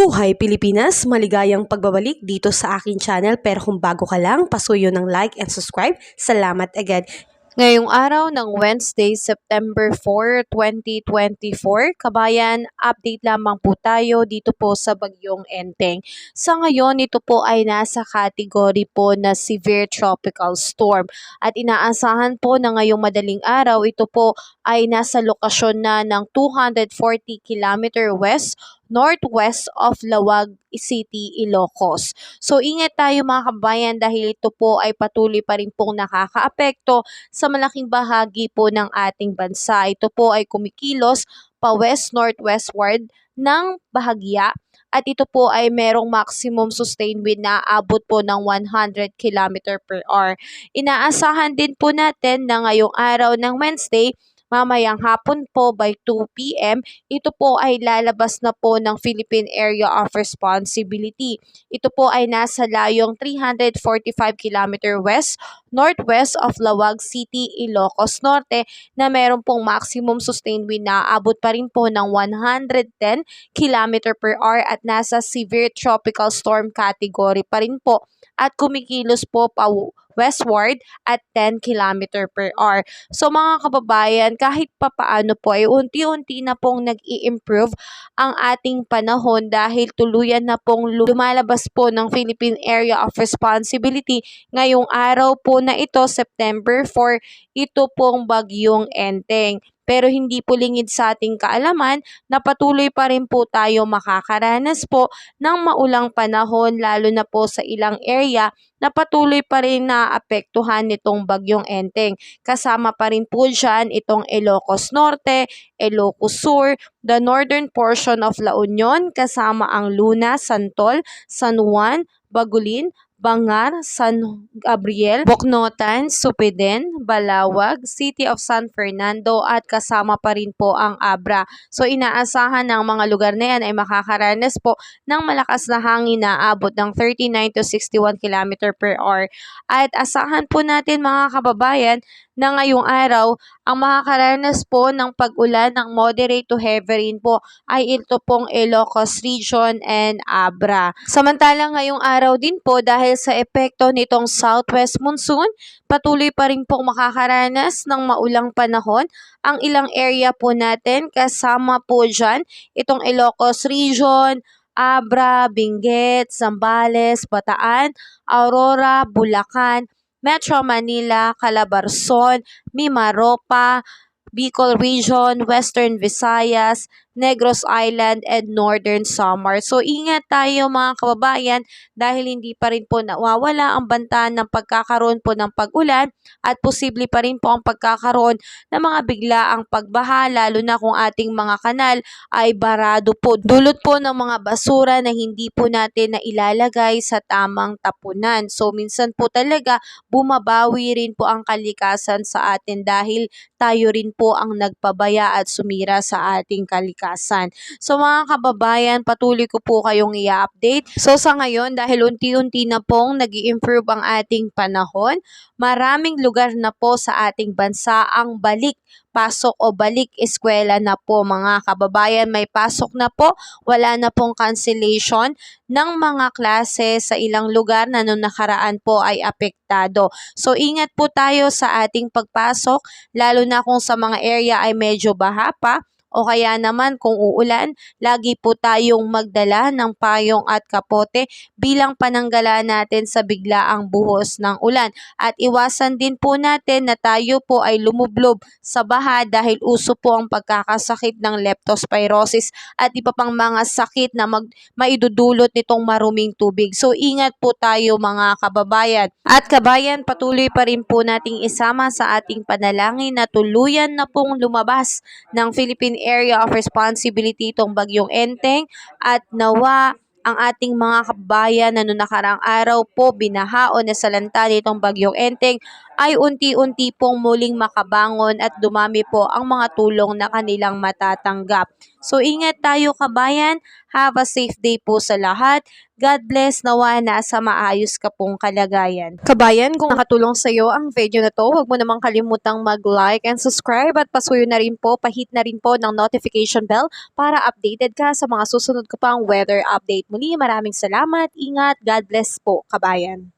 Mabuhay Pilipinas! Maligayang pagbabalik dito sa aking channel, pero kung bago ka lang, pasuyo ng like and subscribe. Salamat agad! Ngayong araw ng Wednesday, September 4, 2024, kabayan, update lamang po tayo dito po sa Bagyong Enteng. Sa ngayon, ito po ay nasa category po na Severe Tropical Storm at inaasahan po na ngayong madaling araw, ito po ay nasa lokasyon na ng 240 km west northwest of Lawag City, Ilocos. So ingat tayo mga kabayan dahil ito po ay patuloy pa rin pong nakakaapekto sa malaking bahagi po ng ating bansa. Ito po ay kumikilos pa west-northwestward ng bahagya at ito po ay merong maximum sustained wind na abot po ng 100 km per hour. Inaasahan din po natin na ngayong araw ng Wednesday, mamayang hapon po by 2 p.m., ito po ay lalabas na po ng Philippine Area of Responsibility. Ito po ay nasa layong 345 km west-northwest of Lawag City, Ilocos Norte na meron pong maximum sustained wind na abot pa rin po ng 110 km per hour at nasa severe tropical storm category pa rin po at kumikilos po pa westward at 10 km per hour. So mga kababayan, kahit papaano po ay unti-unti na pong nag-i-improve ang ating panahon dahil tuluyan na pong lumalabas po ng Philippine Area of Responsibility ngayong araw po na ito, September 4, ito pong Bagyong Enteng. Pero hindi po lingid sa ating kaalaman na patuloy pa rin po tayo makakaranas po ng maulang panahon lalo na po sa ilang area na patuloy pa rin naapektuhan nitong Bagyong Enteng. Kasama pa rin po dyan itong Ilocos Norte, Ilocos Sur, the northern portion of La Union, kasama ang Luna, Santol, San Juan, Bagulin, Bangar, San Gabriel, Boknotan, Supiden, Balawag, City of San Fernando at kasama pa rin po ang Abra. So inaasahan ng mga lugar na yan ay makakaranas po ng malakas na hangin na abot ng 39 to 61 km per hour. At asahan po natin mga kababayan na ngayong araw, ang makakaranas po ng pag-ulan ng moderate to heavy rain po ay ito pong Ilocos Region and Abra. Samantalang ngayong araw din po dahil sa epekto nitong southwest monsoon, patuloy pa rin pong makakaranas ng maulang panahon ang ilang area po natin kasama po dyan itong Ilocos Region, Abra, Benguet, Zambales, Bataan, Aurora, Bulacan, Metro Manila, Calabarzon, Mimaropa, Bicol Region, Western Visayas, Negros Island, and Northern Samar. So ingat tayo mga kababayan dahil hindi pa rin po nawawala ang banta ng pagkakaroon po ng pag-ulan at posible pa rin po ang pagkakaroon ng mga biglaang pagbaha lalo na kung ating mga kanal ay barado po. Dulot po ng mga basura na hindi po natin na ilalagay sa tamang tapunan. So minsan po talaga bumabawi rin po ang kalikasan sa atin dahil tayo rin po ang nagpabaya at sumira sa ating kalikasan. So mga kababayan, patuloy ko po kayong i-update. So sa ngayon, dahil unti-unti na pong nag-i-improve ang ating panahon, maraming lugar na po sa ating bansa ang balik pasok o balik eskwela na po mga kababayan. May pasok na po, wala na pong cancellation ng mga klase sa ilang lugar na noong nakaraan po ay apektado. So ingat po tayo sa ating pagpasok, lalo na kung sa mga area ay medyo baha pa o kaya naman kung uulan, lagi po tayong magdala ng payong at kapote bilang pananggala natin sa biglaang buhos ng ulan. At iwasan din po natin na tayo po ay lumublob sa baha dahil uso po ang pagkakasakit ng leptospirosis at iba pang mga sakit na maidudulot nitong maruming tubig. So ingat po tayo mga kababayan. At kabayan, patuloy pa rin po nating isama sa ating panalangin na tuluyan na pong lumabas ng Philippine Area of Responsibility itong Bagyong Enteng at nawa ang ating mga kabayan na noong nakaraang araw po binaha o nasalanta nitong Bagyong Enteng ay unti-unti pong muling makabangon at dumami po ang mga tulong na kanilang matatanggap. So ingat tayo kabayan, have a safe day po sa lahat. God bless, nawa nasa maayos ka pong kalagayan. Kabayan, kung nakatulong sa iyo ang video na to, huwag mo namang kalimutang mag-like and subscribe at pasuyo na rin po, pahit na rin po ng notification bell para updated ka sa mga susunod ko pang weather update. Muli, maraming salamat, ingat, God bless po kabayan.